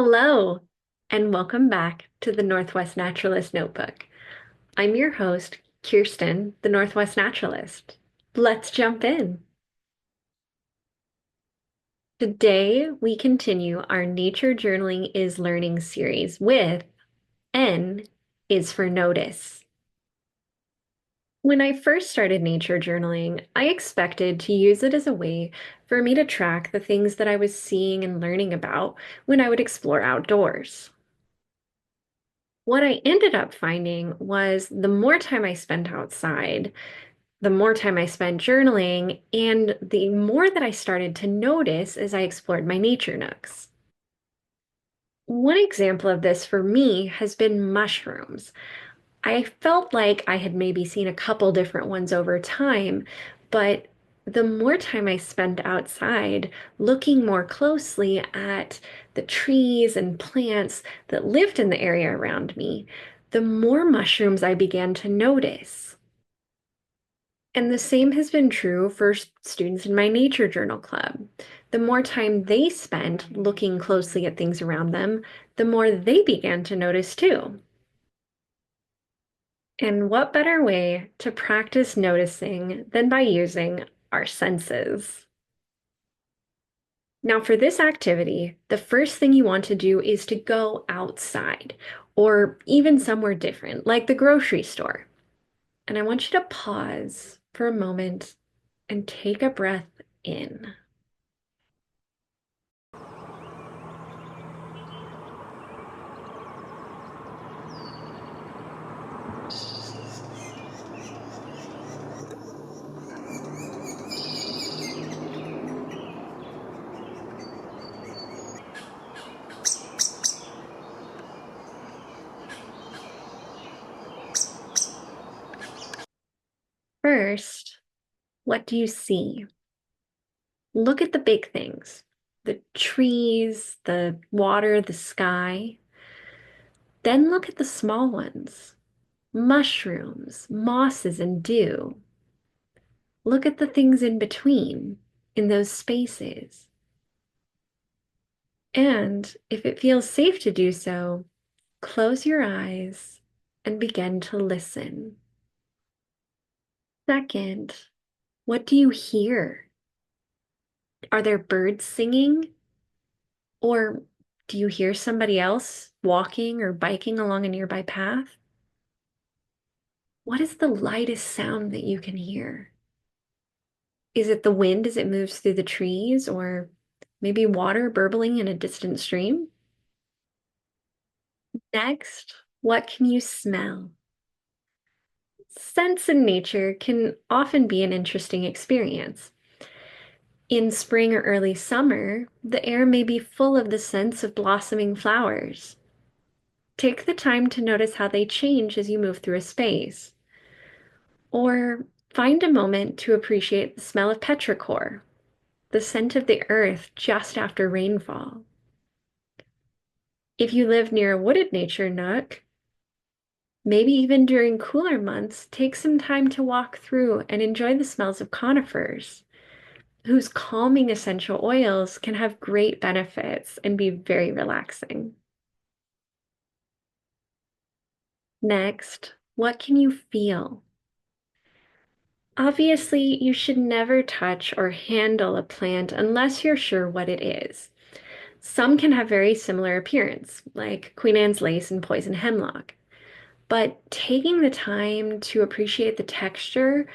Hello, and welcome back to the Northwest Naturalist Notebook. I'm your host, Kirsten, the Northwest Naturalist. Let's jump in. Today, we continue our Nature Journaling is Learning series with N is for Notice. When I first started nature journaling, I expected to use it as a way for me to track the things that I was seeing and learning about when I would explore outdoors. What I ended up finding was the more time I spent outside, the more time I spent journaling, and the more that I started to notice as I explored my nature nooks. One example of this for me has been mushrooms. I felt like I had maybe seen a couple different ones over time, but the more time I spent outside looking more closely at the trees and plants that lived in the area around me, the more mushrooms I began to notice. And the same has been true for students in my nature journal club. The more time they spent looking closely at things around them, the more they began to notice too. And what better way to practice noticing than by using our senses? Now, for this activity, the first thing you want to do is to go outside or even somewhere different, like the grocery store. And I want you to pause for a moment and take a breath in. First, what do you see? Look at the big things, the trees, the water, the sky. Then look at the small ones, mushrooms, mosses, and dew. Look at the things in between, in those spaces. And if it feels safe to do so, close your eyes and begin to listen. Second, what do you hear? Are there birds singing? Or do you hear somebody else walking or biking along a nearby path? What is the lightest sound that you can hear? Is it the wind as it moves through the trees, or maybe water burbling in a distant stream? Next, what can you smell? Scents in nature can often be an interesting experience. In spring or early summer, the air may be full of the scents of blossoming flowers. Take the time to notice how they change as you move through a space. Or find a moment to appreciate the smell of petrichor, the scent of the earth just after rainfall. If you live near a wooded nature nook, maybe even during cooler months, take some time to walk through and enjoy the smells of conifers, whose calming essential oils can have great benefits and be very relaxing. Next, what can you feel? Obviously, you should never touch or handle a plant unless you're sure what it is. Some can have very similar appearance, like Queen Anne's lace and poison hemlock. But taking the time to appreciate the texture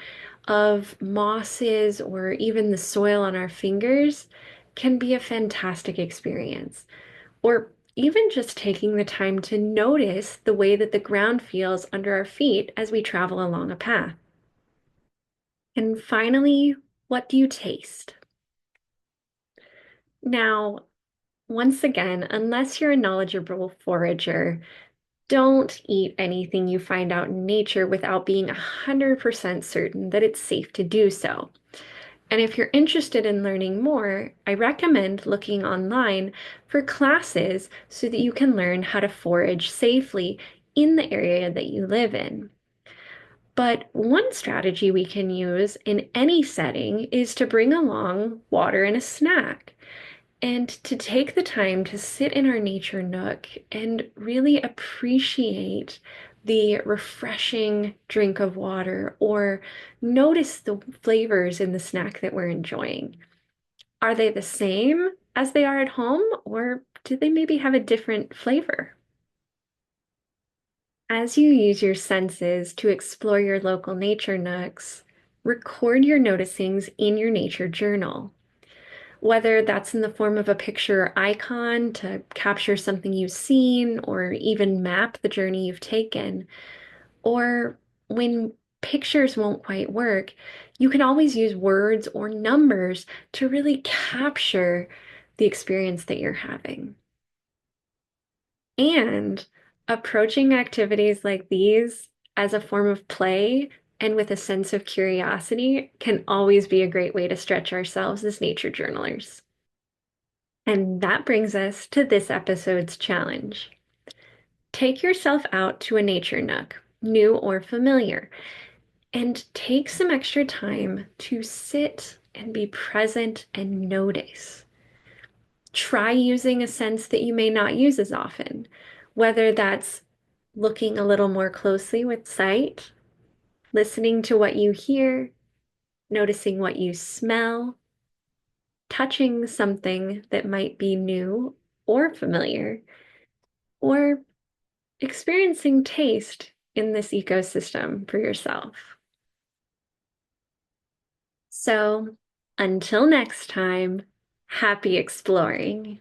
of mosses or even the soil on our fingers can be a fantastic experience. Or even just taking the time to notice the way that the ground feels under our feet as we travel along a path. And finally, what do you taste? Now, once again, unless you're a knowledgeable forager, don't eat anything you find out in nature without being 100% certain that it's safe to do so. And if you're interested in learning more, I recommend looking online for classes so that you can learn how to forage safely in the area that you live in. But one strategy we can use in any setting is to bring along water and a snack. and to take the time to sit in our nature nook and really appreciate the refreshing drink of water or notice the flavors in the snack that we're enjoying. Are they the same as they are at home, or do they maybe have a different flavor? As you use your senses to explore your local nature nooks, record your noticings in your nature journal. Whether that's in the form of a picture or icon to capture something you've seen or even map the journey you've taken, or when pictures won't quite work, you can always use words or numbers to really capture the experience that you're having. And approaching activities like these as a form of play and with a sense of curiosity can always be a great way to stretch ourselves as nature journalers. And that brings us to this episode's challenge. Take yourself out to a nature nook, new or familiar, and take some extra time to sit and be present and notice. Try using a sense that you may not use as often, whether that's looking a little more closely with sight, listening to what you hear, noticing what you smell, touching something that might be new or familiar, or experiencing taste in this ecosystem for yourself. So, until next time, happy exploring.